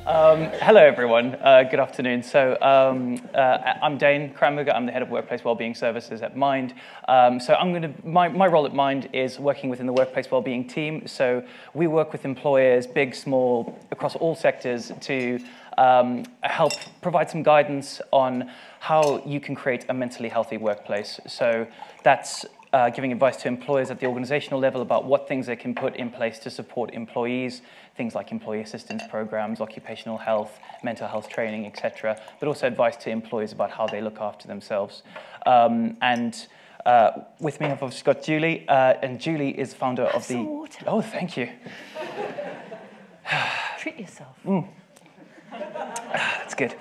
Hello, everyone. Good afternoon. So I'm Dane Krambergar. I'm the head of workplace wellbeing services at Mind. My role at Mind is working within the workplace wellbeing team. So we work with employers, big, small, across all sectors to help provide some guidance on how you can create a mentally healthy workplace. So that's giving advice to employers at the organizational level about what things they can put in place to support employees, things like employee assistance programs, occupational health, mental health training, etc., but also advice to employees about how they look after themselves. With me, I've obviously got Julie, and Julie is founder of the... Some water. Oh, thank you. Treat yourself. That's good.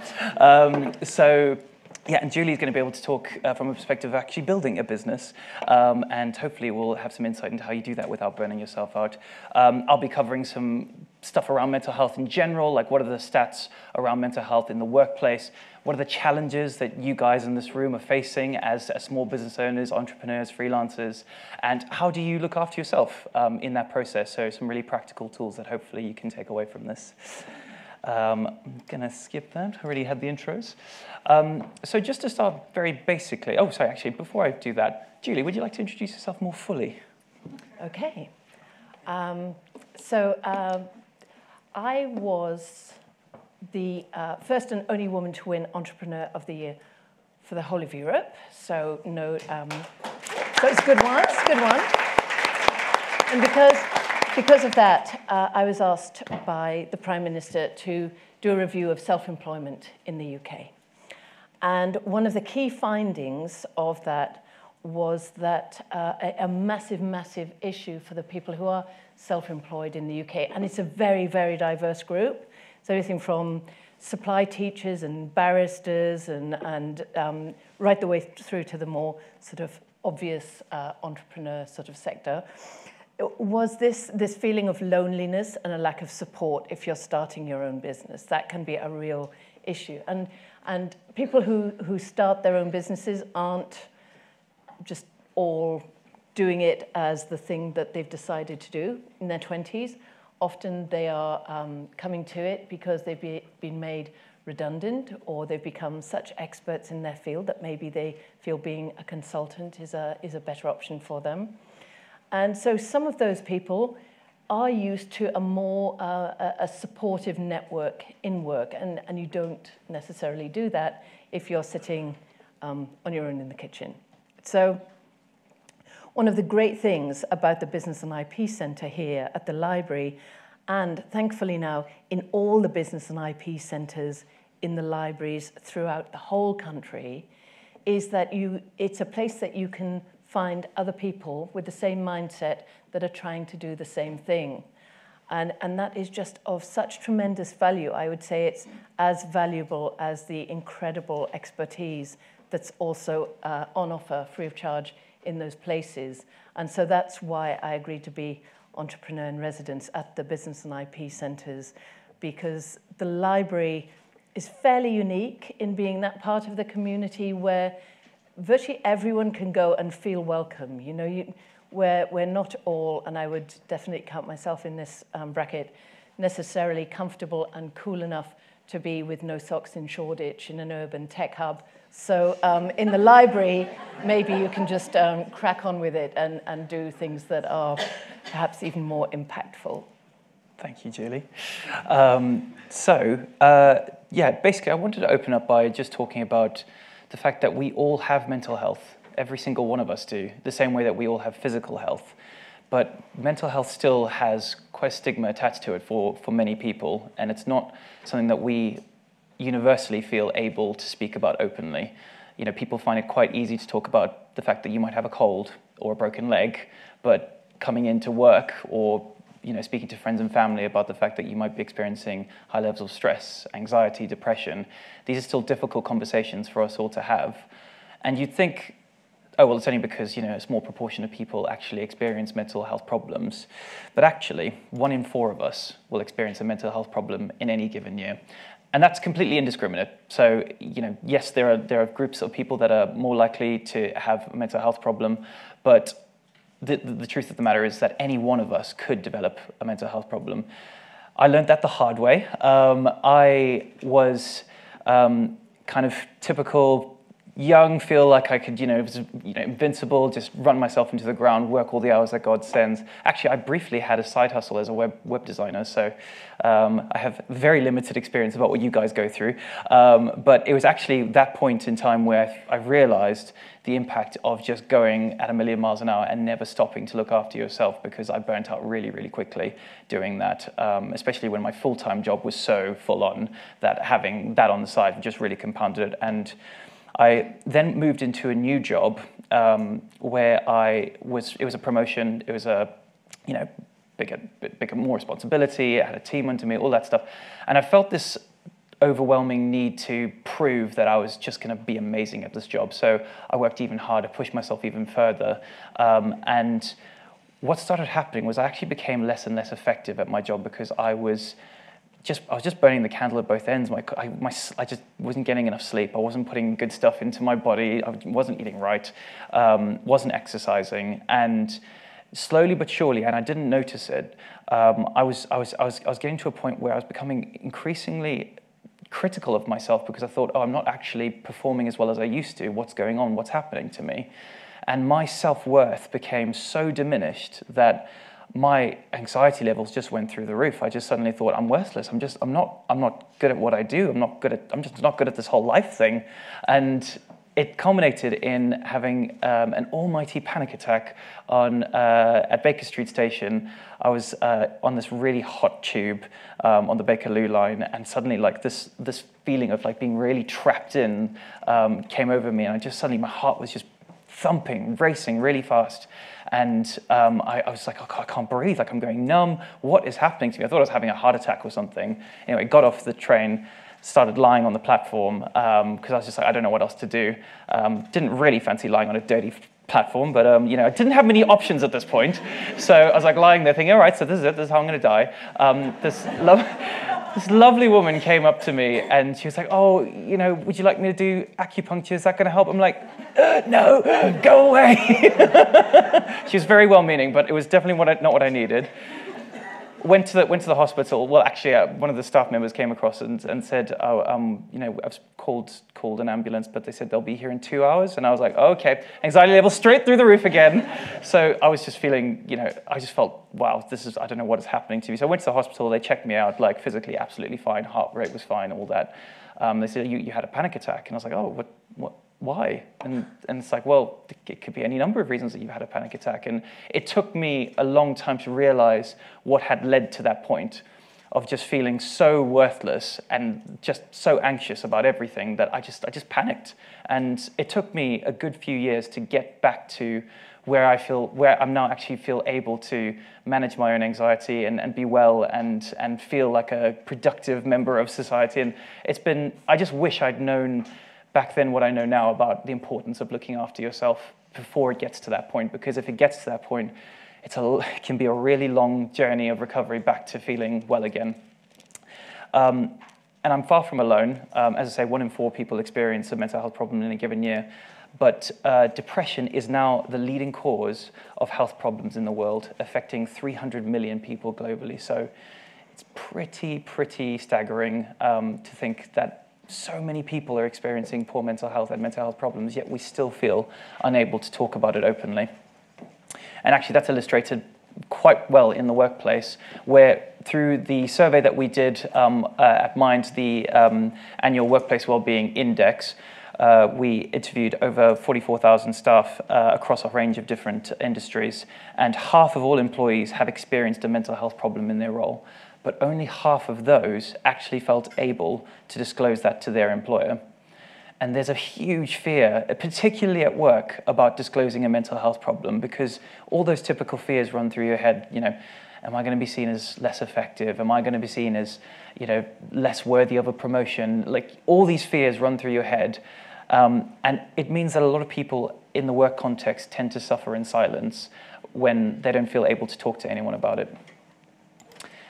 Yeah, and Julie's going to be able to talk from a perspective of actually building a business, and hopefully we'll have some insight into how you do that without burning yourself out. I'll be covering some stuff around mental health in general, like what are the stats around mental health in the workplace, what are the challenges that you guys in this room are facing as small business owners, entrepreneurs, freelancers, and how do you look after yourself in that process? So some really practical tools that hopefully you can take away from this. I'm going to skip that. I already had the intros. So just to start very basically, actually, before I do that, Julie, would you like to introduce yourself more fully? Okay. I was the first and only woman to win Entrepreneur of the Year for the whole of Europe. So it's a good one. It's a good one. And because of that, I was asked by the Prime Minister to do a review of self-employment in the UK. And one of the key findings of that was that a massive, massive issue for the people who are self-employed in the UK, and it's a very, very diverse group. So everything from supply teachers and barristers and right the way through to the more sort of obvious entrepreneur sort of sector, was this feeling of loneliness and a lack of support if you're starting your own business. That can be a real issue. And people who start their own businesses aren't just all doing it as the thing that they've decided to do in their 20s. Often they are coming to it because they've been made redundant, or they've become such experts in their field that maybe they feel being a consultant is a better option for them. And so some of those people are used to a more a supportive network in work, and you don't necessarily do that if you're sitting on your own in the kitchen. So one of the great things about the Business and IP Centre here at the library, and thankfully now in all the Business and IP Centres in the libraries throughout the whole country, is that it's a place that you can find other people with the same mindset that are trying to do the same thing. And that is just of such tremendous value. I would say it's as valuable as the incredible expertise that's also on offer free of charge in those places. And so that's why I agreed to be entrepreneur in residence at the Business and IP Centres, because the library is fairly unique in being that part of the community where virtually everyone can go and feel welcome. You know, we're not all, and I would definitely count myself in this bracket, necessarily comfortable and cool enough to be with no socks in Shoreditch in an urban tech hub. So in the library, maybe you can just crack on with it and do things that are perhaps even more impactful. Thank you, Julie. Basically I wanted to open up by just talking about the fact that we all have mental health. Every single one of us do, the same way that we all have physical health. But mental health still has quite a stigma attached to it for many people, and it's not something that we universally feel able to speak about openly. You know, people find it quite easy to talk about the fact that you might have a cold or a broken leg, but coming into work or speaking to friends and family about the fact that you might be experiencing high levels of stress, anxiety, depression, these are still difficult conversations for us all to have. And you'd think, oh, well, it's only because, a small proportion of people actually experience mental health problems. But actually, 1 in 4 of us will experience a mental health problem in any given year. And that's completely indiscriminate. So, yes, there are groups of people that are more likely to have a mental health problem, but the truth of the matter is that any one of us could develop a mental health problem. I learned that the hard way. I was kind of typical young, feel like I could, invincible, just run myself into the ground, work all the hours that God sends. Actually, I briefly had a side hustle as a web designer, so I have very limited experience about what you guys go through. But it was actually that point in time where I realized the impact of just going at 1,000,000 miles an hour and never stopping to look after yourself, because I burnt out really, really quickly doing that, especially when my full-time job was so full on that having that on the side just really compounded it. And I then moved into a new job where it was a promotion, it was a, bigger, more responsibility, I had a team under me, all that stuff. And I felt this overwhelming need to prove that I was just going to be amazing at this job. So I worked even harder, pushed myself even further. And what started happening was I actually became less and less effective at my job, because I was just burning the candle at both ends. I just wasn't getting enough sleep. I wasn't putting good stuff into my body. I wasn't eating right. Wasn't exercising. And slowly but surely, and I didn't notice it, I was getting to a point where I was becoming increasingly critical of myself, because I thought, I'm not actually performing as well as I used to. What's going on? What's happening to me? And my self-worth became so diminished that my anxiety levels just went through the roof. I just suddenly thought, I'm worthless. I'm not good at what I do. I'm just not good at this whole life thing. And it culminated in having an almighty panic attack at Baker Street Station. I was on this really hot tube on the Bakerloo line, and suddenly this feeling of being really trapped in came over me, and I just suddenly, my heart was just thumping, racing really fast. And I was like, I can't breathe, I'm going numb. What is happening to me? I thought I was having a heart attack or something. Anyway, got off the train, started lying on the platform, because I was just like, I don't know what else to do. Didn't really fancy lying on a dirty platform, but I didn't have many options at this point. So I was lying there thinking, all right, so this is it, this is how I'm gonna die. This lovely woman came up to me and she was like, oh, would you like me to do acupuncture? Is that gonna help? I'm like, no, go away. She was very well-meaning, but it was definitely not what I needed. Went to the hospital. Well, actually, one of the staff members came across and said, oh, I've called an ambulance, but they said they'll be here in 2 hours. And I was like, oh, okay. Anxiety level straight through the roof again. So I was just feeling, I just felt, wow, I don't know what is happening to me. So I went to the hospital. They checked me out, physically absolutely fine. Heart rate was fine, all that. They said, you had a panic attack. And I was like, oh, what? Why? And it's like, well, it could be any number of reasons that you've had a panic attack. And it took me a long time to realize what had led to that point of just feeling so worthless and just so anxious about everything that I just panicked. And it took me a good few years to get back to where I'm now actually feel able to manage my own anxiety and be well and feel like a productive member of society. And I just wish I'd known back then what I know now about the importance of looking after yourself before it gets to that point, because if it gets to that point, it can be a really long journey of recovery back to feeling well again. And I'm far from alone. As I say, 1 in 4 people experience a mental health problem in a given year, but depression is now the leading cause of health problems in the world, affecting 300 million people globally. So it's pretty staggering to think that so many people are experiencing poor mental health and mental health problems, yet we still feel unable to talk about it openly. And actually that's illustrated quite well in the workplace, where through the survey that we did at Mind, the annual Workplace Wellbeing Index, we interviewed over 44,000 staff across a range of different industries, and half of all employees have experienced a mental health problem in their role. But only half of those actually felt able to disclose that to their employer. And there's a huge fear, particularly at work, about disclosing a mental health problem, because all those typical fears run through your head. Am I going to be seen as less effective? Am I going to be seen as, less worthy of a promotion? All these fears run through your head. And it means that a lot of people in the work context tend to suffer in silence when they don't feel able to talk to anyone about it.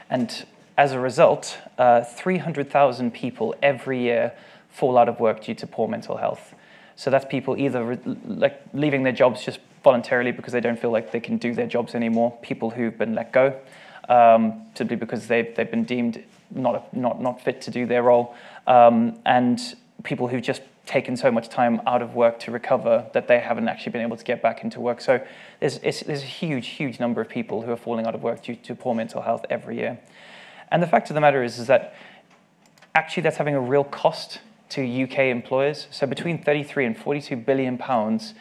And as a result, 300,000 people every year fall out of work due to poor mental health. So that's people either leaving their jobs just voluntarily because they don't feel like they can do their jobs anymore, people who've been let go, simply because they've been deemed not fit to do their role, and people who've just taken so much time out of work to recover that they haven't actually been able to get back into work. So there's a huge number of people who are falling out of work due to poor mental health every year. And the fact of the matter is that actually that's having a real cost to UK employers. So between 33 and 42 billion pounds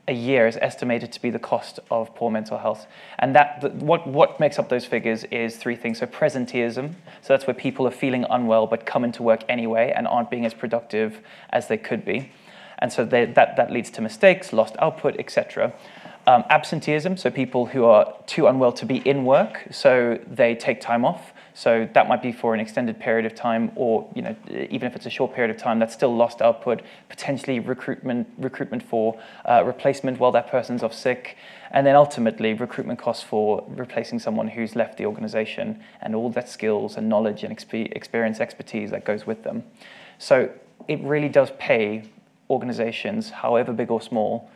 a year is estimated to be the cost of poor mental health. And what makes up those figures is three things. So presenteeism, so that's where people are feeling unwell but come into work anyway and aren't being as productive as they could be. And so that leads to mistakes, lost output, etc. Absenteeism, so people who are too unwell to be in work, so they take time off. So that might be for an extended period of time, or even if it's a short period of time, that's still lost output, potentially recruitment for replacement while that person's off sick, and then ultimately recruitment costs for replacing someone who's left the organization and all that skills and knowledge and experience, expertise that goes with them. So it really does pay organizations, however big or small,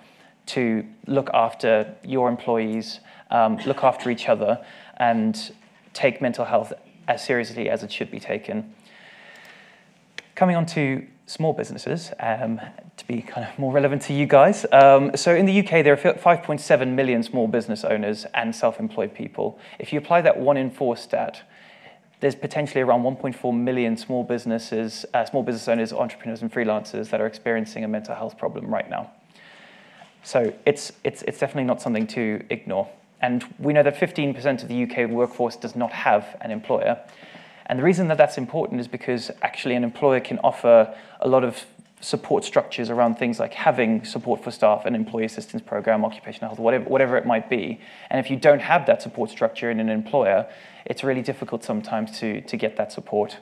to look after your employees, look after each other, and take mental health as seriously as it should be taken. Coming on to small businesses, to be kind of more relevant to you guys. So in the UK, there are 5.7 million small business owners and self-employed people. If you apply that 1 in 4 stat, there's potentially around 1.4 million small business owners, entrepreneurs, and freelancers that are experiencing a mental health problem right now. So it's definitely not something to ignore. And we know that 15% of the UK workforce does not have an employer. And the reason that that's important is because actually an employer can offer a lot of support structures around things like having support for staff, an employee assistance program, occupational health, whatever it might be. And if you don't have that support structure in an employer, it's really difficult sometimes to get that support.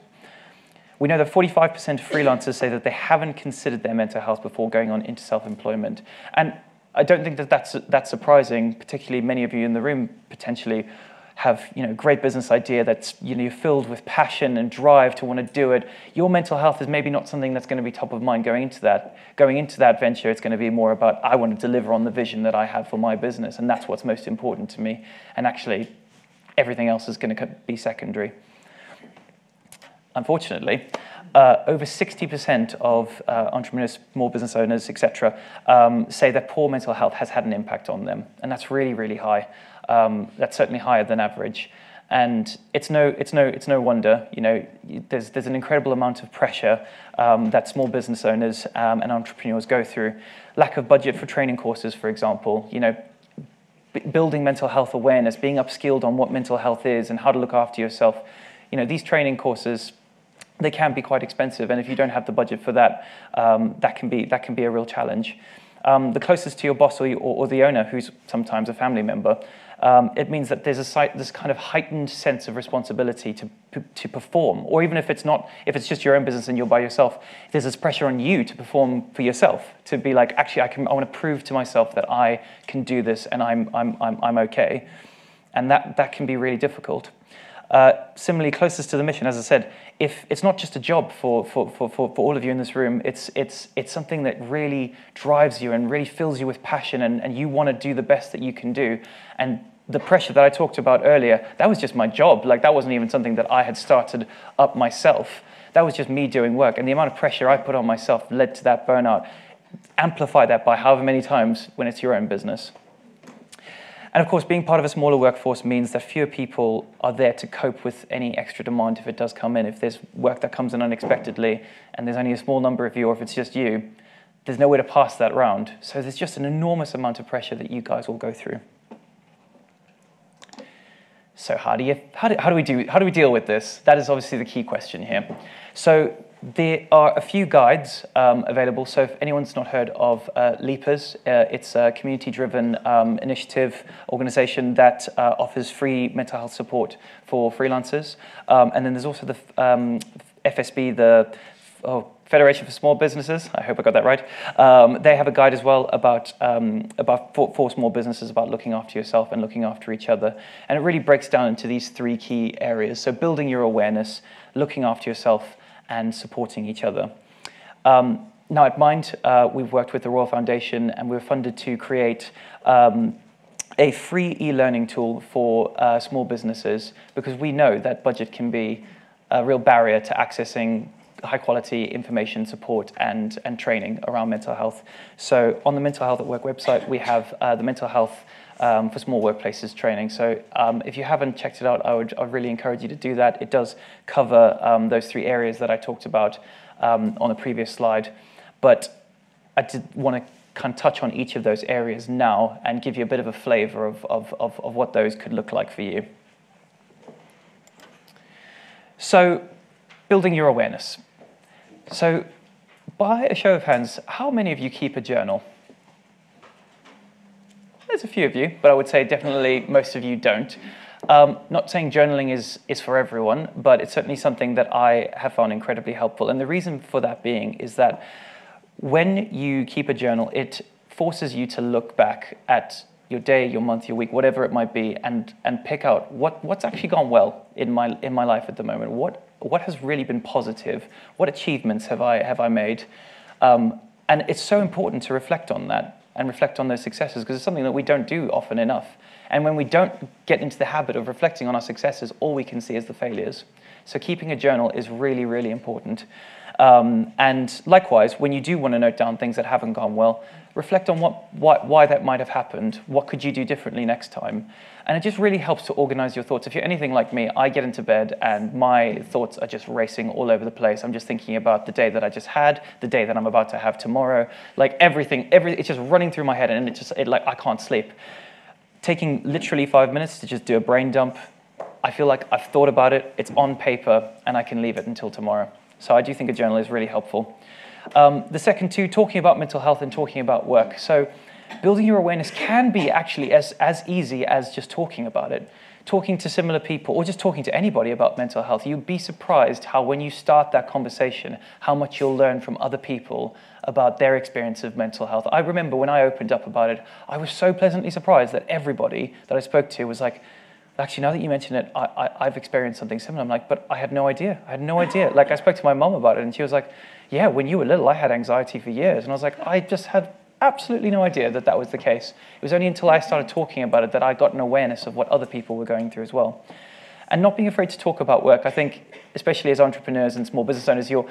We know that 45% of freelancers say that they haven't considered their mental health before going on into self-employment. And I don't think that that's surprising. Particularly many of you in the room potentially have great business idea that's you're filled with passion and drive to want to do it. Your mental health is maybe not something that's going to be top of mind going into that venture. It's going to be more about, I want to deliver on the vision that I have for my business, and that's what's most important to me. And actually, everything else is going to be secondary. Unfortunately, over 60% of entrepreneurs, small business owners, etc., say that poor mental health has had an impact on them, and that's really, really high. That's certainly higher than average, and it's no wonder. There's an incredible amount of pressure that small business owners and entrepreneurs go through. Lack of budget for training courses, for example. Building mental health awareness, being upskilled on what mental health is and how to look after yourself. These training courses, they can be quite expensive, and if you don't have the budget for that, that can be a real challenge. The closest to your boss or the owner, who's sometimes a family member, it means that there's this kind of heightened sense of responsibility to perform, or even if it's just your own business and you're by yourself, there's this pressure on you to perform for yourself, to be like, actually, I want to prove to myself that I can do this and I'm okay, and that can be really difficult. Similarly, closest to the mission, as I said, if it's not just a job for all of you in this room, it's something that really drives you and really fills you with passion, and you want to do the best that you can do. And the pressure that I talked about earlier, that was just my job. Like, that wasn't even something that I had started up myself. That was just me doing work. And the amount of pressure I put on myself led to that burnout. Amplify that by however many times when it's your own business. And of course, being part of a smaller workforce means that fewer people are there to cope with any extra demand if it does come in. If there's work that comes in unexpectedly and there's only a small number of you, or if it's just you, there's no way to pass that round. So there's just an enormous amount of pressure that you guys will go through. So how do we deal with this? That is obviously the key question here. So there are a few guides available. So if anyone's not heard of LEAPers, it's a community-driven initiative organization that offers free mental health support for freelancers. And then there's also the FSB, the Federation for Small Businesses. I hope I got that right. They have a guide as well about for small businesses about looking after yourself and looking after each other. And it really breaks down into these three key areas. So building your awareness, looking after yourself, and supporting each other. Now at Mind, we've worked with the Royal Foundation, and we're funded to create a a free e-learning tool for small businesses, because we know that budget can be a real barrier to accessing high-quality information, support, and training around mental health. So on the Mental Health at Work website, we have the Mental Health for Small Workplaces training. So if you haven't checked it out, I'd really encourage you to do that. It does cover those 3 areas that I talked about on the previous slide. But I did want to kind of touch on each of those areas now and give you a bit of a flavor of what those could look like for you. So, building your awareness. So, by a show of hands, how many of you keep a journal? There's a few of you, but I would say definitely most of you don't. Not saying journaling is for everyone, but it's certainly something that I have found incredibly helpful. And the reason for that being is that when you keep a journal, it forces you to look back at your day, your month, your week, whatever it might be, and pick out what's actually gone well in my life at the moment. What has really been positive? What achievements have I made? And it's so important to reflect on that and reflect on those successes, because it's something that we don't do often enough. And when we don't get into the habit of reflecting on our successes, all we can see is the failures. So keeping a journal is really, really important. And likewise, when you do want to note down things that haven't gone well, reflect on why that might have happened. What could you do differently next time? And it just really helps to organize your thoughts. If you're anything like me, I get into bed and my thoughts are just racing all over the place. I'm just thinking about the day that I just had, the day that I'm about to have tomorrow, like everything, it's just running through my head, and I can't sleep. Taking literally 5 minutes to just do a brain dump, I feel like I've thought about it, it's on paper, and I can leave it until tomorrow. So I do think a journal is really helpful. The second two, talking about mental health and talking about work. So building your awareness can be actually as easy as just talking about it. Talking to similar people, or just talking to anybody about mental health, you'd be surprised how when you start that conversation, how much you'll learn from other people about their experience of mental health. I remember when I opened up about it, I was so pleasantly surprised that everybody that I spoke to was like, actually, now that you mention it, I've experienced something similar. I'm like, but I had no idea. Like, I spoke to my mom about it, and she was like, yeah, when you were little, I had anxiety for years. And I was like, I just had absolutely no idea that was the case. It was only until I started talking about it that I got an awareness of what other people were going through as well. And not being afraid to talk about work. I think, especially as entrepreneurs and small business owners, your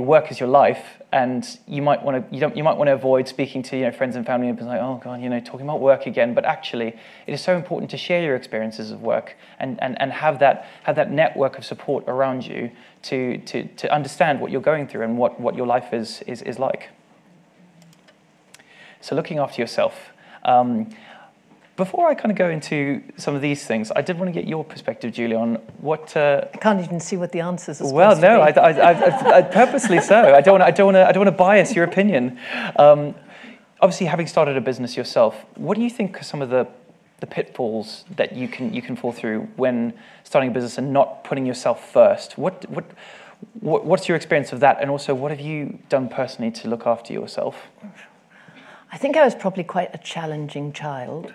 work is your life, and you might want to avoid speaking to friends and family members like, oh God, talking about work again. But actually, it is so important to share your experiences of work and have that network of support around you to understand what you're going through and what your life is like. So looking after yourself. Before I kind of go into some of these things, I did want to get your perspective, Julie, on what... I can't even see what the answers are Well, no, to be. I purposely so. I don't want to bias your opinion. Obviously, having started a business yourself, what do you think are some of the pitfalls that you can fall through when starting a business and not putting yourself first? What's your experience of that, and also what have you done personally to look after yourself? I think I was probably quite a challenging child.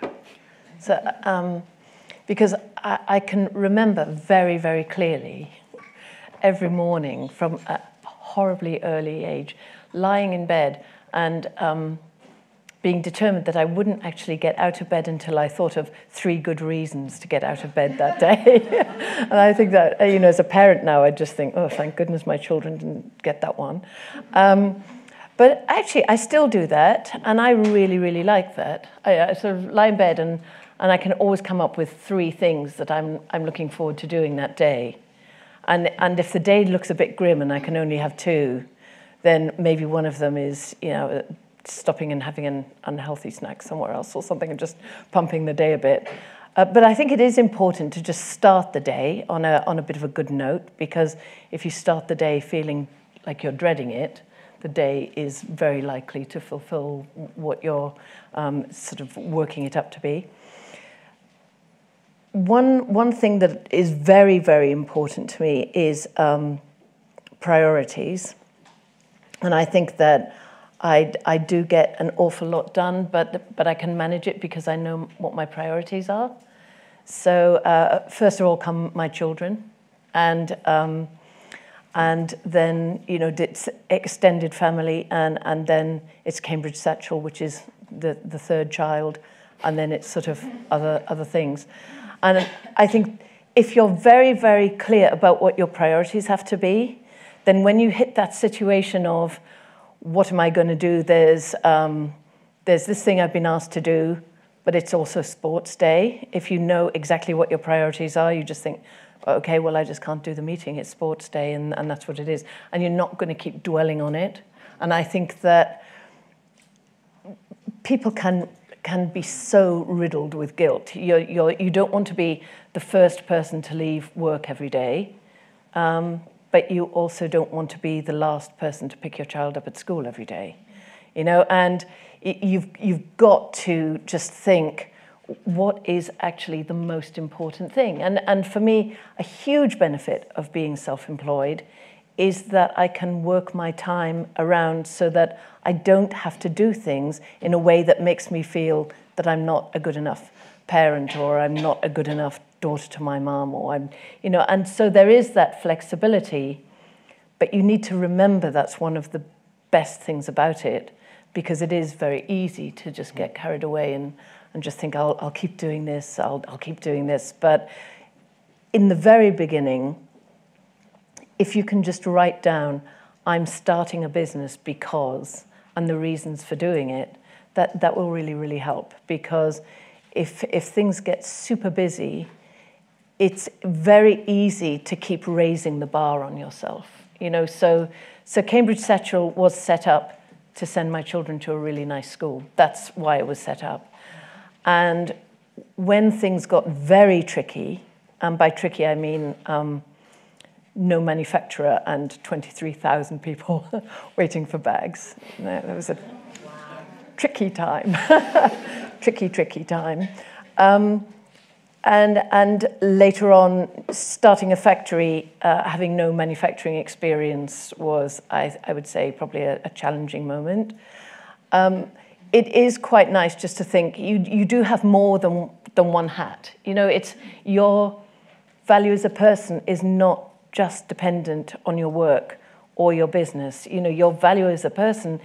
So, because I can remember very, very clearly every morning from a horribly early age, lying in bed and being determined that I wouldn't actually get out of bed until I thought of 3 good reasons to get out of bed that day. And I think that, as a parent now, I just think, oh, thank goodness my children didn't get that one. But actually, I still do that, and I really, really like that. I sort of lie in bed, and I can always come up with 3 things that I'm looking forward to doing that day. And if the day looks a bit grim and I can only have 2, then maybe one of them is, stopping and having an unhealthy snack somewhere else or something, and just pumping the day a bit. But I think it is important to just start the day on a bit of a good note, because if you start the day feeling like you're dreading it, the day is very likely to fulfill what you're sort of working it up to be. One thing that is very, very important to me is priorities. And I think that I do get an awful lot done, but I can manage it because I know what my priorities are. So first of all come my children, and then it's extended family, and then it's Cambridge Satchel, which is the 3rd child, and then it's sort of other things. And I think if you're very, very clear about what your priorities have to be, then when you hit that situation of, what am I going to do? There's this thing I've been asked to do, but it's also sports day. If you know exactly what your priorities are, you just think, okay, well, I just can't do the meeting. It's sports day, and that's what it is. And you're not going to keep dwelling on it. And I think that people can be so riddled with guilt. You don't want to be the first person to leave work every day, but you also don't want to be the last person to pick your child up at school every day. And you've got to just think, what is actually the most important thing? And for me, a huge benefit of being self-employed is that I can work my time around so that I don't have to do things in a way that makes me feel that I'm not a good enough parent, or I'm not a good enough daughter to my mom, or and so there is that flexibility, but you need to remember that's one of the best things about it, because it is very easy to just get carried away and just think, I'll keep doing this, I'll keep doing this. But in the very beginning, if you can just write down, I'm starting a business because, and the reasons for doing it, that will really, really help. Because if things get super busy, it's very easy to keep raising the bar on yourself. So Cambridge Satchel was set up to send my children to a really nice school. That's why it was set up. And when things got very tricky, and by tricky I mean no manufacturer and 23,000 people waiting for bags. That was a tricky time, tricky time. And later on, starting a factory, having no manufacturing experience was, I would say, probably a challenging moment. It is quite nice just to think you do have more than one hat. It's your value as a person is not just dependent on your work or your business. Your value as a person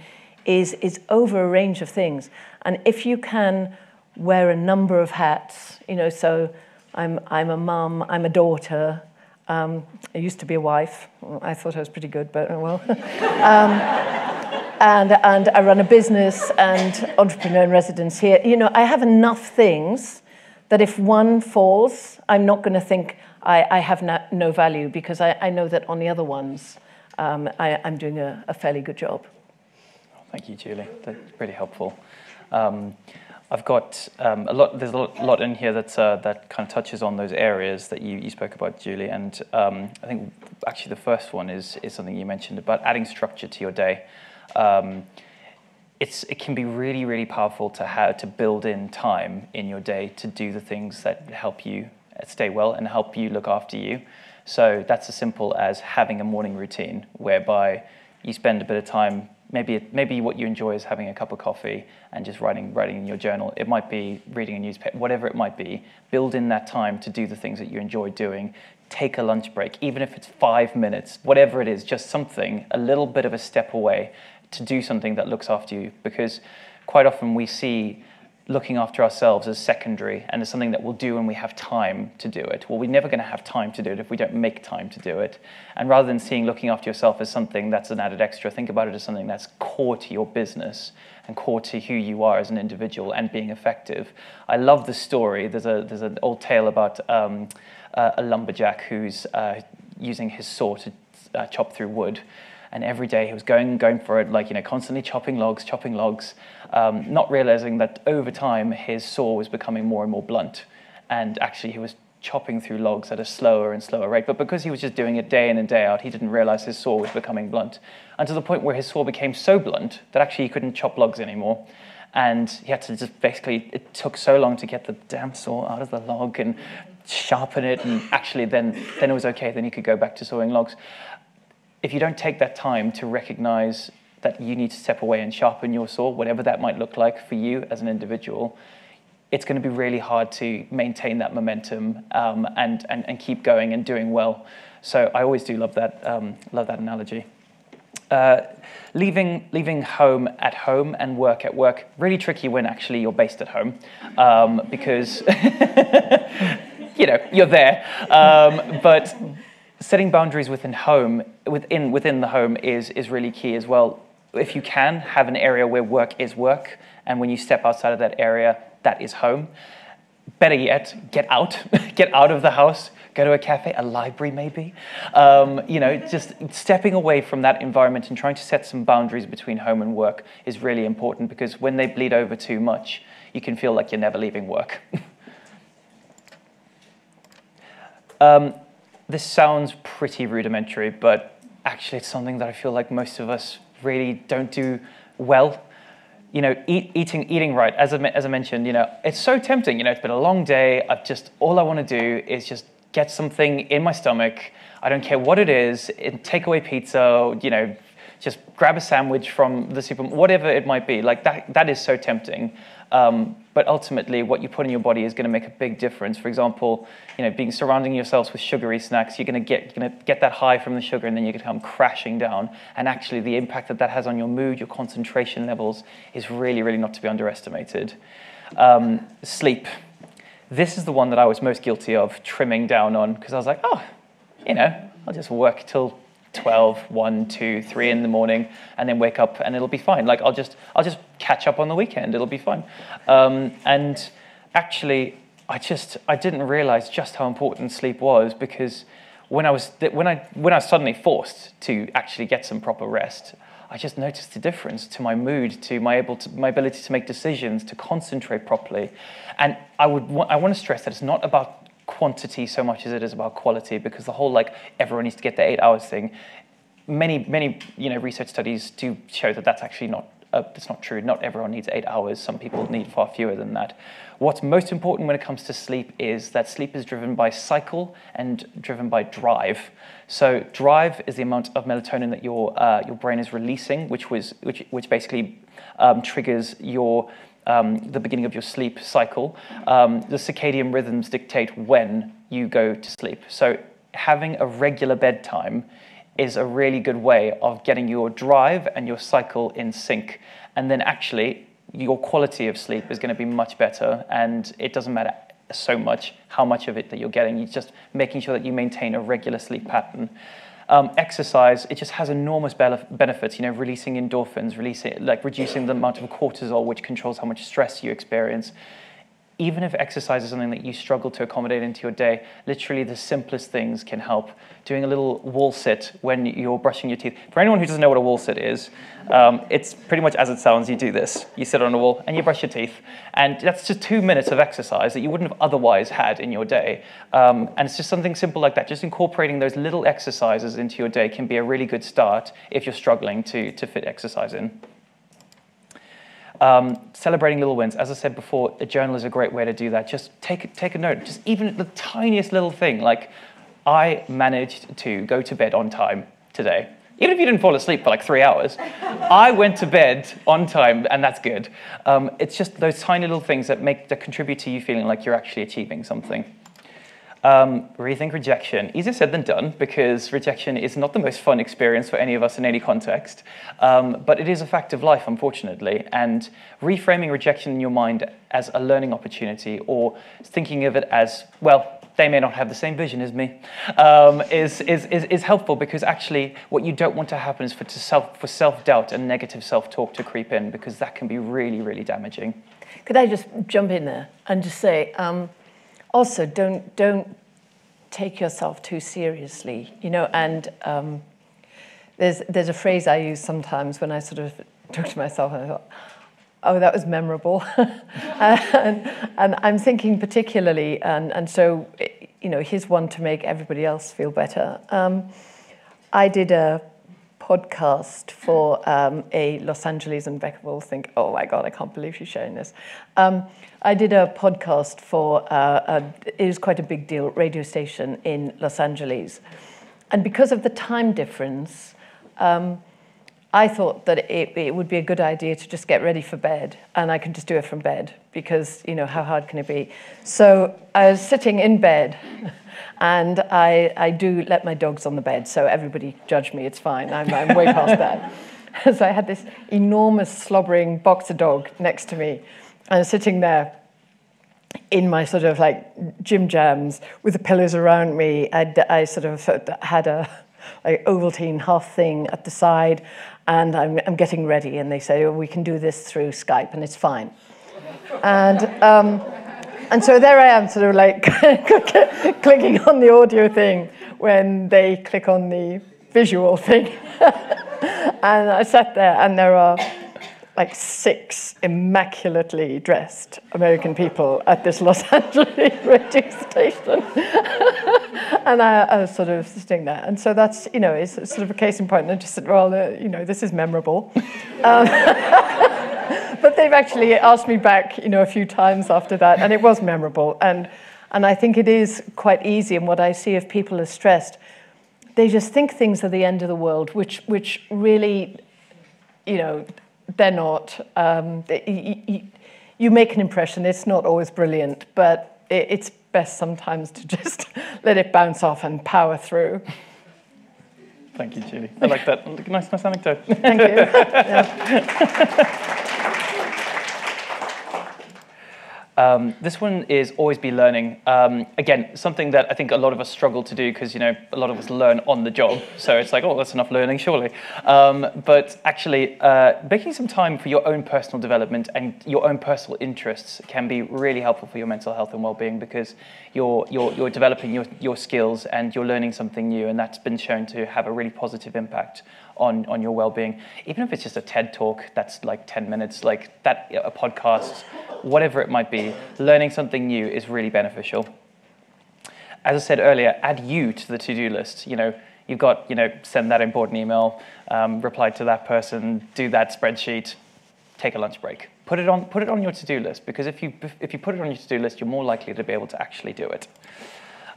is over a range of things. And if you can wear a number of hats, so I'm a mum, I'm a daughter, I used to be a wife. I thought I was pretty good, but oh well. And I run a business and entrepreneur in residence here. I have enough things that if one falls, I'm not going to think I have no value, because I know that on the other ones, I'm doing a fairly good job. Thank you, Julie. That's really helpful. I've got there's a lot in here that kind of touches on those areas that you spoke about, Julie. And I think actually the first one is something you mentioned about adding structure to your day. It can be really, really powerful to build in time in your day to do the things that help you stay well and help you look after you. So that's as simple as having a morning routine whereby you spend a bit of time. Maybe what you enjoy is having a cup of coffee and just writing in your journal. It might be reading a newspaper, whatever it might be. Build in that time to do the things that you enjoy doing. Take a lunch break, even if it's 5 minutes, whatever it is, just something, a little bit of a step away to do something that looks after you. Because quite often we see looking after ourselves as secondary and as something that we'll do when we have time to do it. Well, we're never going to have time to do it if we don't make time to do it. And rather than seeing looking after yourself as something that's an added extra, think about it as something that's core to your business and core to who you are as an individual and being effective. I love the story. There's an old tale about a lumberjack who's using his saw to chop through wood. And every day he was going for it, constantly chopping logs, not realizing that over time his saw was becoming more and more blunt. And actually he was chopping through logs at a slower and slower rate. But because he was just doing it day in and day out, he didn't realize his saw was becoming blunt. And to the point where his saw became so blunt that actually he couldn't chop logs anymore. And he had to just it took so long to get the damn saw out of the log and sharpen it. And actually then it was okay. Then he could go back to sawing logs. If you don't take that time to recognize that you need to step away and sharpen your saw, whatever that might look like for you as an individual, it's going to be really hard to maintain that momentum and keep going and doing well. So I always do love that analogy. leaving home at home and work at work, really tricky when actually you're based at home, because you're there. But setting boundaries within the home is really key as well. If you can, have an area where work is work, and when you step outside of that area, that is home. Better yet, get out, get out of the house, go to a cafe, a library maybe. Just stepping away from that environment and trying to set some boundaries between home and work is really important, because when they bleed over too much, you can feel like you're never leaving work. This sounds pretty rudimentary, but actually it's something that I feel like most of us really don't do well. Eating right. As I mentioned, it's so tempting. It's been a long day. All I want to do is just get something in my stomach. I don't care what it is. Takeaway pizza. Just grab a sandwich from the supermarket, whatever it might be. Like that is so tempting. But ultimately, what you put in your body is going to make a big difference. For example, surrounding yourselves with sugary snacks, you're going to get that high from the sugar, and then you can come crashing down. And actually, the impact that has on your mood, your concentration levels, is really, really not to be underestimated. Sleep. This is the one that I was most guilty of trimming down on, because I was like, I'll just work till 12, 1, 2, 3 in the morning, and then wake up and it'll be fine. Like I'll just catch up on the weekend. It'll be fine. And actually, I didn't realize just how important sleep was, because when I was suddenly forced to actually get some proper rest, I just noticed the difference to my mood, to my ability to make decisions, to concentrate properly. And I want to stress that it's not about quantity so much as it is about quality, because the whole everyone needs to get their 8 hours thing, many research studies do show that that's actually that's not true. Not everyone needs 8 hours. Some people need far fewer than that. What's most important when it comes to sleep is that sleep is driven by cycle and driven by drive. So drive is the amount of melatonin that your brain is releasing, which basically triggers the beginning of your sleep cycle. The circadian rhythms dictate when you go to sleep. So having a regular bedtime is a really good way of getting your drive and your cycle in sync. And then actually, your quality of sleep is going to be much better, and it doesn't matter so much how much of it that you're getting. You're just making sure that you maintain a regular sleep pattern. Exercise, it just has enormous benefits, releasing endorphins, reducing the amount of cortisol, which controls how much stress you experience. Even if exercise is something that you struggle to accommodate into your day, literally the simplest things can help. Doing a little wall sit when you're brushing your teeth. For anyone who doesn't know what a wall sit is, it's pretty much as it sounds. You do this. You sit on a wall and you brush your teeth. And that's just 2 minutes of exercise that you wouldn't have otherwise had in your day. And it's just something simple like that. Just incorporating those little exercises into your day can be a really good start if you're struggling to fit exercise in. Celebrating little wins. As I said before, a journal is a great way to do that. Just take a note. Just even the tiniest little thing, like I managed to go to bed on time today. Even if you didn't fall asleep for 3 hours, I went to bed on time, and that's good. It's just those tiny little things that contribute to you feeling like you're actually achieving something. Rethink rejection. Easier said than done, because rejection is not the most fun experience for any of us in any context, but it is a fact of life, unfortunately. And reframing rejection in your mind as a learning opportunity, or thinking of it as, well, they may not have the same vision as me, is helpful, because actually what you don't want to happen is for self-doubt and negative self-talk to creep in, because that can be really, really damaging. Could I just jump in there and just say, also, don't take yourself too seriously, and there's a phrase I use sometimes when I sort of talk to myself, and I thought, oh, that was memorable. and I'm thinking particularly, and so, here's one to make everybody else feel better. I did a podcast for a Los Angeles, and Becca will think, oh my God, I can't believe she's sharing this. I did a podcast for, it was quite a big deal, radio station in Los Angeles. And because of the time difference, I thought that it would be a good idea to just get ready for bed, and I can just do it from bed, because, how hard can it be? So I was sitting in bed, And I do let my dogs on the bed, so everybody judge me, it's fine. I'm way past that. So I had this enormous slobbering boxer dog next to me, and sitting there in my sort of like gym jams with the pillows around me. I sort of had a Ovaltine half thing at the side, and I'm getting ready, and they say, oh, we can do this through Skype, and it's fine. And so there I am, sort of like clicking on the audio thing when they click on the visual thing. And I sat there, and there are like 6 immaculately dressed American people at this Los Angeles radio station. And I was sort of sitting there. And so that's, it's sort of a case in point. And I just said, well, this is memorable. But they've actually asked me back, a few times after that, and it was memorable. And I think it is quite easy. And what I see if people are stressed, they just think things are the end of the world, which really, they're not. You make an impression. It's not always brilliant, but it's best sometimes to just let it bounce off and power through. Thank you, Julie. I like that. Nice anecdote. Thank you. Yeah. This one is always be learning. Again, something that I think a lot of us struggle to do because, a lot of us learn on the job. So it's like, oh, that's enough learning, surely. But actually, making some time for your own personal development and your own personal interests can be really helpful for your mental health and well-being because you're developing your skills and you're learning something new, and that's been shown to have a really positive impact on your well-being. Even if it's just a TED talk that's like 10 minutes, like that, a podcast, whatever it might be, learning something new is really beneficial. As I said earlier, add you to the to-do list. You've got, send that important email, reply to that person, do that spreadsheet, take a lunch break. Put it on your to-do list, because if you put it on your to-do list, you're more likely to be able to actually do it.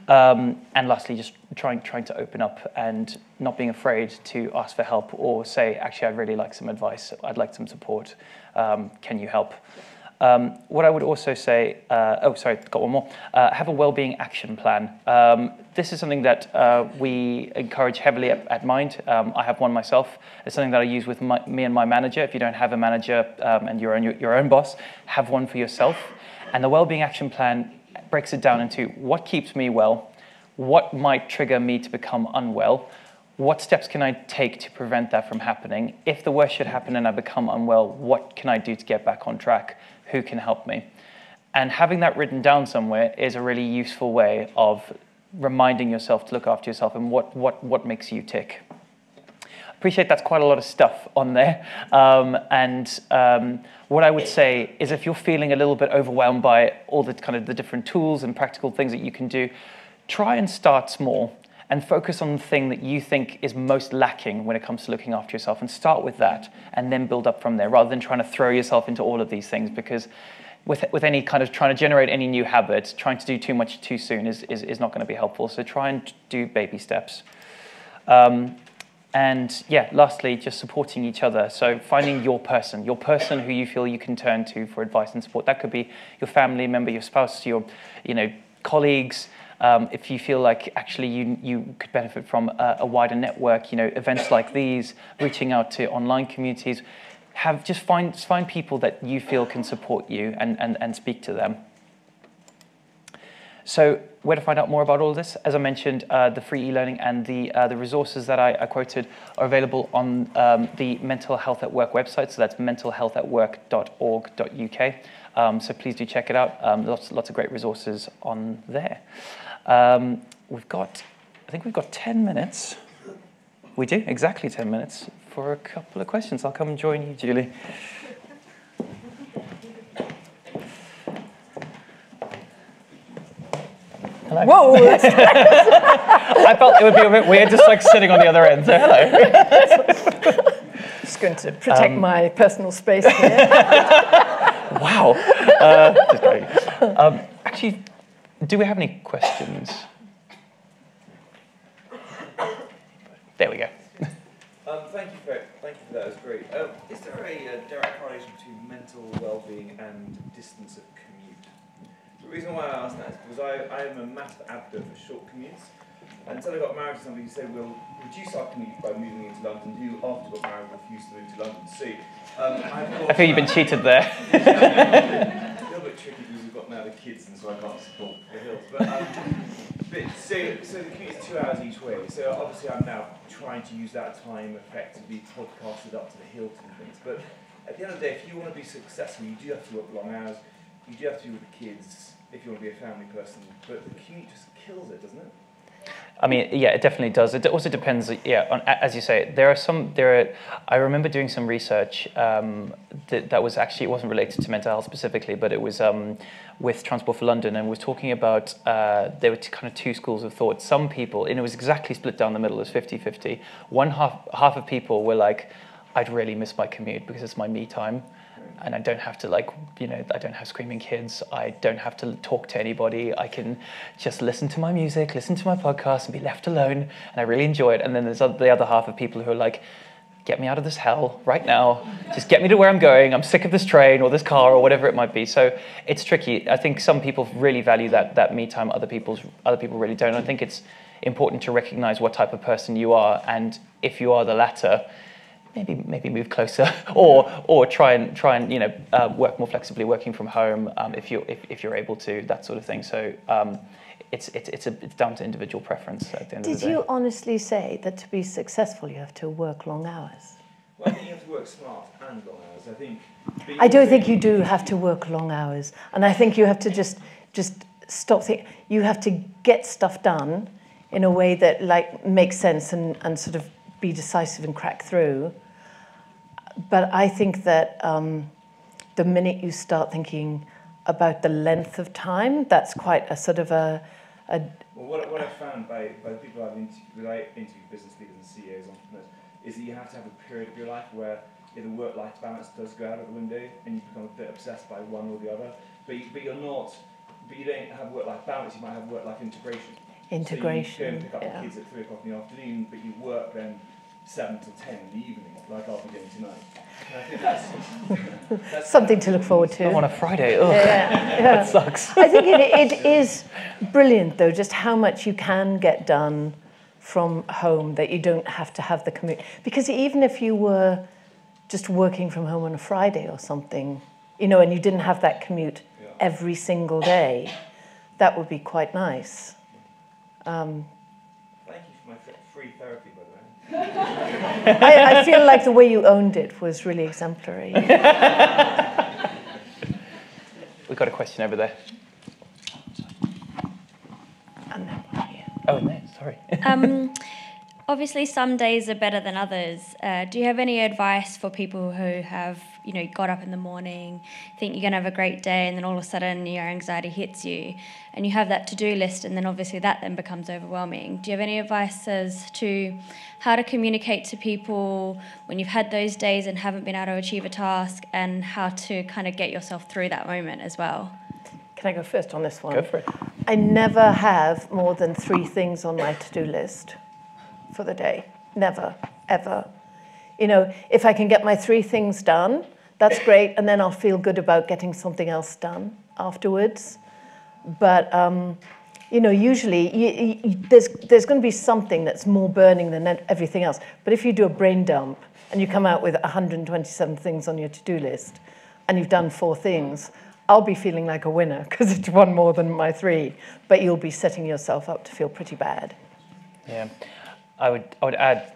And lastly, just trying to open up and not being afraid to ask for help or say, actually, I'd really like some advice. I'd like some support. Can you help? What I would also say, got one more. Have a well-being action plan. This is something that we encourage heavily at Mind. I have one myself. It's something that I use with me and my manager. If you don't have a manager and you're your own boss, have one for yourself. And the well-being action plan breaks it down into what keeps me well, what might trigger me to become unwell, what steps can I take to prevent that from happening? If the worst should happen and I become unwell, what can I do to get back on track? Who can help me? And having that written down somewhere is a really useful way of reminding yourself to look after yourself and what makes you tick. Appreciate that's quite a lot of stuff on there. What I would say is if you're feeling a little bit overwhelmed by all the kind of the different tools and practical things that you can do, try and start small and focus on the thing that you think is most lacking when it comes to looking after yourself, and start with that and then build up from there, rather than trying to throw yourself into all of these things, because with any kind of trying to generate any new habits, trying to do too much too soon is not going to be helpful. So try and do baby steps. And yeah, lastly, just supporting each other. So finding your person who you feel you can turn to for advice and support. That could be your family member, your spouse, your colleagues. If you feel like actually you could benefit from a wider network, events like these, reaching out to online communities, find people that you feel can support you and speak to them. So where to find out more about all of this? As I mentioned, the free e-learning and the resources that I quoted are available on the Mental Health at Work website. So that's mentalhealthatwork.org.uk. So please do check it out. Lots of great resources on there. I think we've got 10 minutes. We do, exactly 10 minutes for a couple of questions. I'll come and join you, Julie. Hello. Whoa! I felt it would be a bit weird just like sitting on the other end, so hello. Just going to protect my personal space here. Wow. Just kidding. Actually, do we have any questions? There we go. Thank you for that. It was great. Is there a direct correlation between mental well-being and distance of commute? reason why I asked that is because I am a massive advocate for short commutes. Until I got married to somebody who said we'll reduce our commute by moving into London, who after got married refused to move to London. So I feel you've been cheated there. A little bit tricky because we've got now the kids and so I can't support the hills. So the commute is 2 hours each way. So obviously I'm now trying to use that time effectively podcasted up to the Hilton and things. But at the end of the day, if you want to be successful, you do have to work long hours. You do have to be with the kids if you want to be a family person. But the commute just kills it, doesn't it? I mean, yeah, it definitely does. It also depends, yeah, on, as you say, I remember doing some research that was actually, it wasn't related to mental health specifically, but it was with Transport for London, and was talking about, there were kind of two schools of thought. Some people, and it was exactly split down the middle, it was 50-50. One half of people were like, I'd really miss my commute because it's my me time. And I don't have to I don't have screaming kids. I don't have to talk to anybody. I can just listen to my music, listen to my podcast and be left alone. And I really enjoy it. And then there's the other half of people who are like, get me out of this hell right now. Just get me to where I'm going. I'm sick of this train or this car or whatever it might be. So it's tricky. I think some people really value that me time. Other people really don't. I think it's important to recognize what type of person you are. And if you are the latter, maybe move closer, or try and work more flexibly, working from home if you're able to, that sort of thing. So it's down to individual preference at the end of the day. Did you honestly say that to be successful you have to work long hours? Well, I think you have to work smart and long hours. I don't think you do have to work long hours, and I think you have to just stop thinking. You have to get stuff done in a way that makes sense and sort of be decisive and crack through. But I think that the minute you start thinking about the length of time, that's quite a sort of a Well, what I've found by the people I've interviewed, business leaders and CEOs, entrepreneurs, is that you have to have a period of your life where the work-life balance does go out of the window and you become a bit obsessed by one or the other. But you don't have work-life balance, you might have work-life integration. Integration, so you go and pick up the kids at 3 o'clock in the afternoon, but you work then 7 till 10 in the evening, like I'll be doing tonight. And I think that's something to look forward to. On a Friday, ugh, yeah. that sucks. I think it is brilliant, though, just how much you can get done from home, that you don't have to have the commute. Because even if you were just working from home on a Friday or something, and you didn't have that commute every single day, that would be quite nice. Thank you for my free therapy, by the way. I feel like the way you owned it was really exemplary. We've got a question over there. And then one here. Oh, no, sorry. Obviously, some days are better than others. Do you have any advice for people who have, got up in the morning, think you're going to have a great day, and then all of a sudden your anxiety hits you, and you have that to-do list, and then obviously that then becomes overwhelming? Do you have any advice as to how to communicate to people when you've had those days and haven't been able to achieve a task, and how to kind of get yourself through that moment as well? Can I go first on this one? Go for it. I never have more than 3 things on my to-do list for the day. Never, ever. If I can get my 3 things done, that's great, and then I'll feel good about getting something else done afterwards. But, usually there's going to be something that's more burning than everything else. But if you do a brain dump and you come out with 127 things on your to-do list and you've done 4 things, I'll be feeling like a winner because it's one more than my 3. But you'll be setting yourself up to feel pretty bad. Yeah. I would add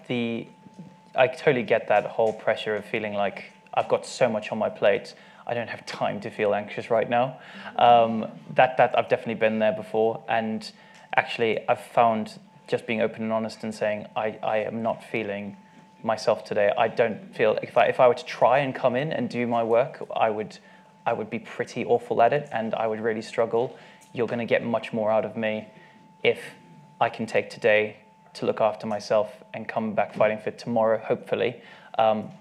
I totally get that whole pressure of feeling like I've got so much on my plate, I don't have time to feel anxious right now. That I've definitely been there before, and actually I've found just being open and honest and saying I am not feeling myself today. I don't feel, if I were to try and come in and do my work, I would be pretty awful at it, and I would really struggle. You're going to get much more out of me if I can take today to look after myself and come back fighting fit tomorrow, hopefully.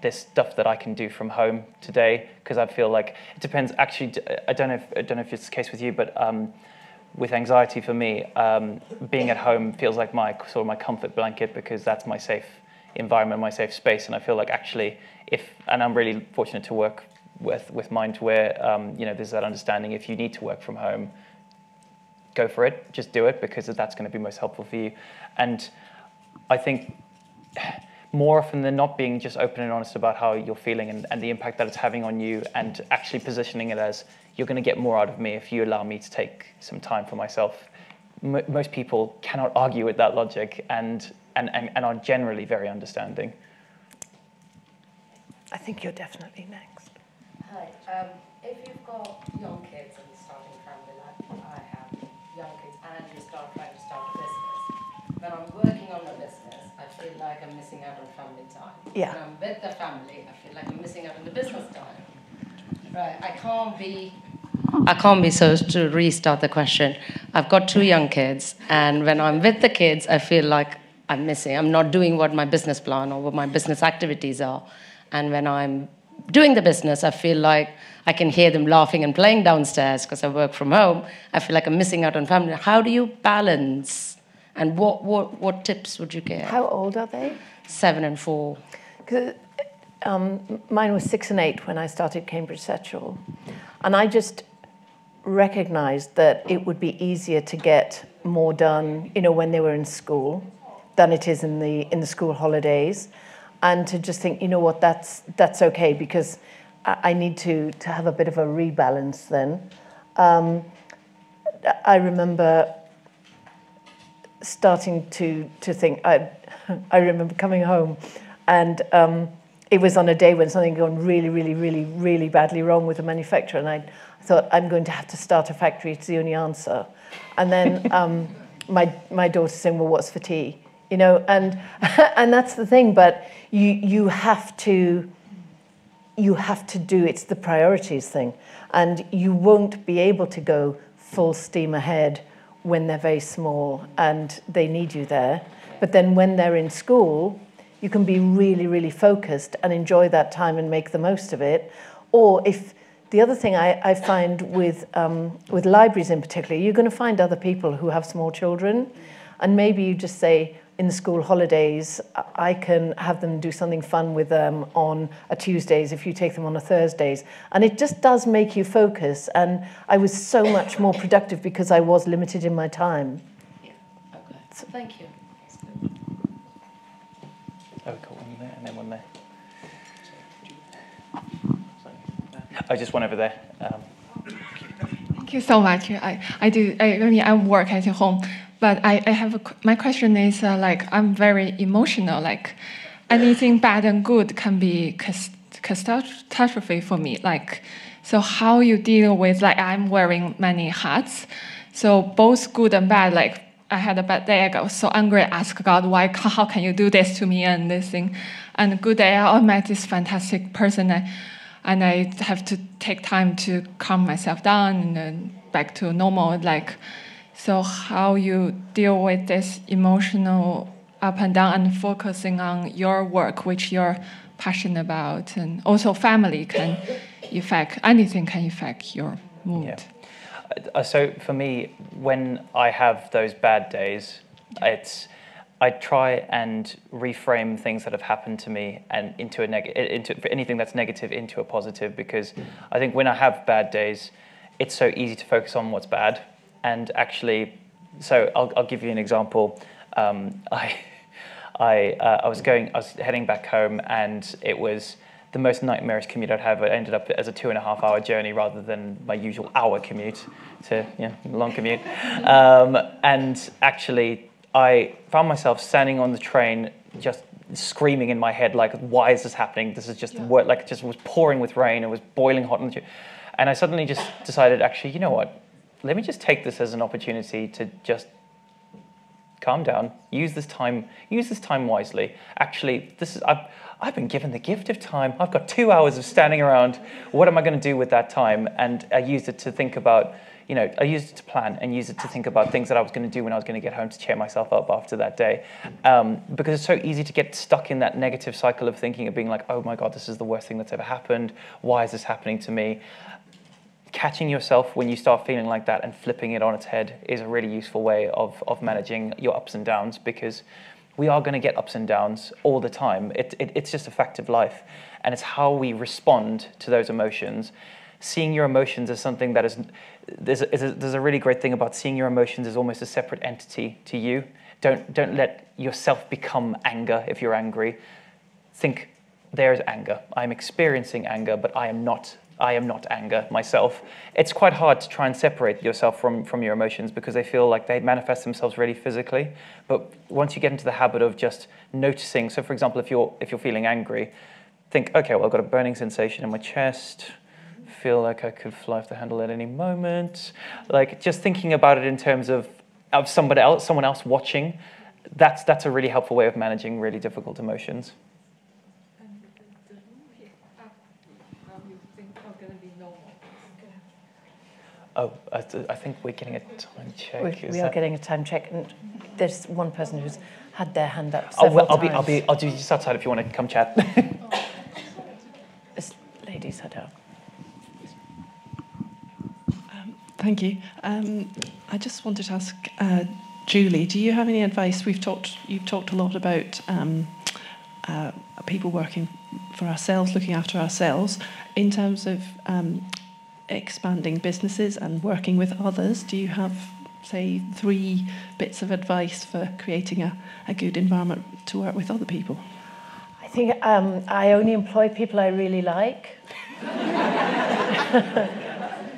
There's stuff that I can do from home today, because I feel like it depends. Actually, I don't know if it's the case with you, but with anxiety for me, being at home feels like my comfort blanket, because that's my safe environment, my safe space. And I feel like actually, and I'm really fortunate to work with Mind, where there's that understanding. If you need to work from home, go for it. Just do it, because that's going to be most helpful for you. And I think more often than not, being just open and honest about how you're feeling and the impact that it's having on you, and actually positioning it as, you're going to get more out of me if you allow me to take some time for myself. Most people cannot argue with that logic and are generally very understanding. I think you're definitely next. Hi. If you've got young kids and you're starting a family like I have, young kids, and you start trying to start a business, when I'm working on a business, I feel like I'm missing out on family time. Yeah. When I'm with the family, I feel like I'm missing out on the business time. Right. I can't be, so to restart the question, I've got 2 young kids, and when I'm with the kids, I feel like I'm not doing what my business plan or what my business activities are. And when I'm doing the business, I feel like I can hear them laughing and playing downstairs because I work from home. I feel like I'm missing out on family. How do you balance? And what tips would you give? How old are they? 7 and 4. Mine was 6 and 8 when I started Cambridge Satchel. And I just recognized that it would be easier to get more done, when they were in school than it is in the school holidays. And to just think, that's okay, because I need to have a bit of a rebalance then. I remember starting to think, I remember coming home, and it was on a day when something had gone really, really, really, really badly wrong with the manufacturer, and I thought, I'm going to have to start a factory, it's the only answer. And then my daughter saying, well, what's for tea? And that's the thing, but you have to do, it's the priorities thing, and you won't be able to go full steam ahead when they're very small and they need you there. But then when they're in school, you can be really, really focused and enjoy that time and make the most of it. Or if the other thing I find with libraries in particular, you're going to find other people who have small children, and maybe you just say, in the school holidays, I can have them do something fun with them on a Tuesdays if you take them on a Thursdays. And it just does make you focus. And I was so much more productive because I was limited in my time. Yeah, okay. So thank you. Oh, we got one there and then one there. Just one over there. Thank you so much. I work at home. But I have my question is I'm very emotional. Like anything bad and good can be catastrophe for me. So how you deal with I'm wearing many hats, so both good and bad. I had a bad day. I got so angry. I asked God, how can you do this to me and this thing? And good day, I met this fantastic person, and I have to take time to calm myself down and then back to normal. So how you deal with this emotional up and down and focusing on your work, which you're passionate about, and also family can anything can affect your mood. Yeah. So for me, when I have those bad days, I try and reframe things that have happened to me and into anything that's negative into a positive, because I think when I have bad days, it's so easy to focus on what's bad. And actually, so I'll give you an example. I was heading back home, and it was the most nightmarish commute I'd have. It ended up as a 2.5-hour journey rather than my usual hour commute. Long commute. And actually, I found myself standing on the train, just screaming in my head, why is this happening? This is just it just was pouring with rain. It was boiling hot on the tube. And I suddenly just decided, actually, you know what? Let me just take this as an opportunity to just calm down, use this time wisely. Actually, I've been given the gift of time. I've got 2 hours of standing around. What am I going to do with that time? And I used it to think about, I used it to plan and use it to think about things that I was going to do when I was going to get home to cheer myself up after that day. Because it's so easy to get stuck in that negative cycle of thinking, of being like, oh my God, this is the worst thing that's ever happened. Why is this happening to me? Catching yourself when you start feeling like that and flipping it on its head is a really useful way of managing your ups and downs, because we are going to get ups and downs all the time. It's just a fact of life, and it's how we respond to those emotions seeing your emotions as something that is, there's a really great thing about seeing your emotions as almost a separate entity to you. Don't let yourself become anger if you're angry. Think, there's anger. I'm experiencing anger, but I am not anger myself. It's quite hard to try and separate yourself from your emotions because they feel like they manifest themselves really physically. But once you get into the habit of just noticing, so for example, if you're feeling angry, think, okay, well, I've got a burning sensation in my chest, feel like I could fly off the handle at any moment. Like just thinking about it in terms of someone else watching, that's a really helpful way of managing really difficult emotions. Oh, I think we're getting a time check. We are getting a time check, and there's one person who's had their hand up several times. I'll do just outside if you want to come chat. This lady's had her. Thank you. I just wanted to ask Julie, do you have any advice? You've talked a lot about people working for ourselves, looking after ourselves, in terms of expanding businesses and working with others. Do you have, say, 3 bits of advice for creating a good environment to work with other people? I think I only employ people I really like.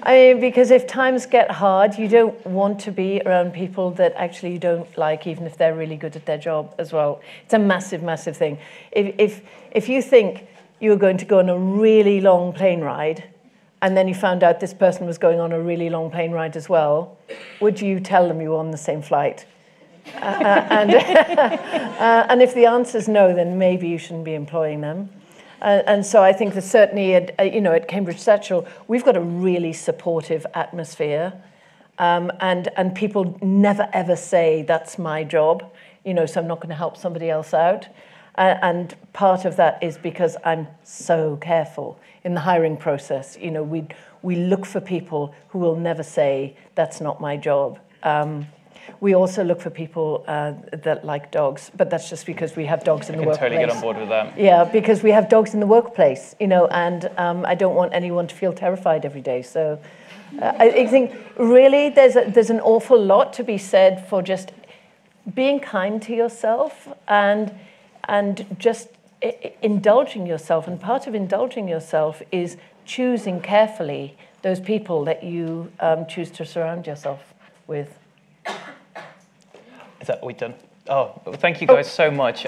I mean, because if times get hard, you don't want to be around people that actually you don't like, even if they're really good at their job as well. It's a massive, massive thing. If you think you were going to go on a really long plane ride, and then you found out this person was going on a really long plane ride as well, would you tell them you were on the same flight? And if the answer is no, then maybe you shouldn't be employing them. And so I think that certainly at Cambridge Satchel, we've got a really supportive atmosphere, and people never ever say that's my job, so I'm not going to help somebody else out. And part of that is because I'm so careful in the hiring process. We look for people who will never say that's not my job. We also look for people that like dogs, but that's just because we have dogs in the workplace. I can totally get on board with that. Yeah, because we have dogs in the workplace, and I don't want anyone to feel terrified every day. So I think really there's an awful lot to be said for just being kind to yourself and just indulging yourself. And part of indulging yourself is choosing carefully those people that you choose to surround yourself with. Is that we done? Oh, thank you guys so much.